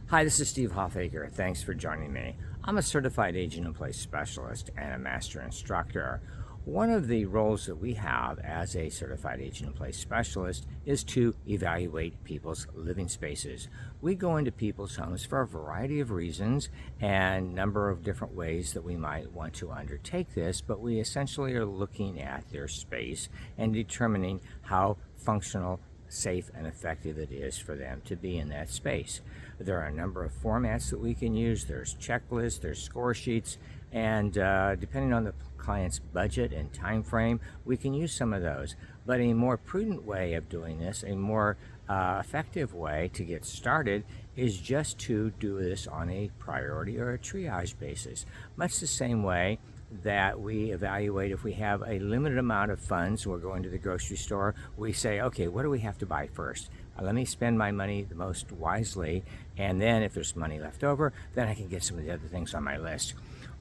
Hi, this is Steve Hoffacker. Thanks for joining me. I'm a certified agent in place specialist and a master instructor. One of the roles that we have as a certified agent in place specialist is to evaluate people's living spaces. We go into people's homes for a variety of reasons and number of different ways that we might want to undertake this, but we essentially are looking at their space and determining how functional, safe, and effective it is for them to be in that space. There are a number of formats that we can use. There's checklists, there's score sheets, and depending on the client's budget and time frame, we can use some of those. But a more prudent way of doing this, a more effective way to get started, is just to do this on a priority or a triage basis. Much the same way that we evaluate if we have a limited amount of funds, we're going to the grocery store, we say, okay, what do we have to buy first? Let me spend my money the most wisely, and then if there's money left over, then I can get some of the other things on my list.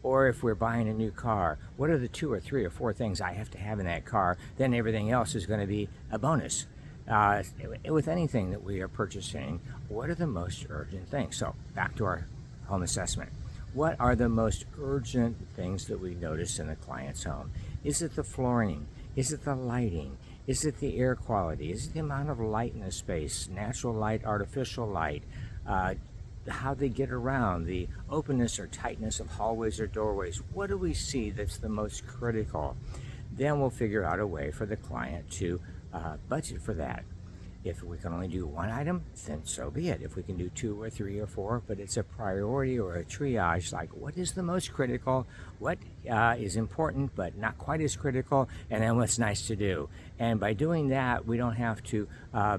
Or if we're buying a new car, what are the 2 or 3 or 4 things I have to have in that car? Then everything else is going to be a bonus. With anything that we are purchasing, what are the most urgent things? So back to our home assessment. What are the most urgent things that we notice in a client's home? Is it the flooring? Is it the lighting? Is it the air quality? Is it the amount of light in the space? Natural light, artificial light? How they get around, the openness or tightness of hallways or doorways. What do we see that's the most critical? Then we'll figure out a way for the client to budget for that. If we can only do one item, then so be it. If we can do 2 or 3 or 4, but it's a priority or a triage, like what is the most critical, what is important but not quite as critical, and then what's nice to do. And by doing that, we don't have to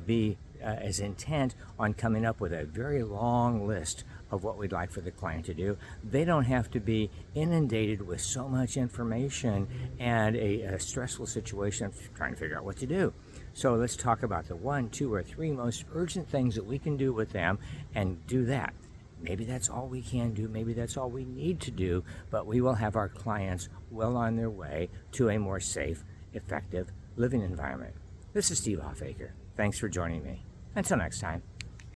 be as intent on coming up with a very long list of what we'd like for the client to do. They don't have to be inundated with so much information and a stressful situation of trying to figure out what to do. So let's talk about the 1, 2, or 3 most urgent things that we can do with them and do that. Maybe that's all we can do, maybe that's all we need to do, but we will have our clients well on their way to a more safe, effective living environment. This is Steve Hoffacker. Thanks for joining me. Until next time.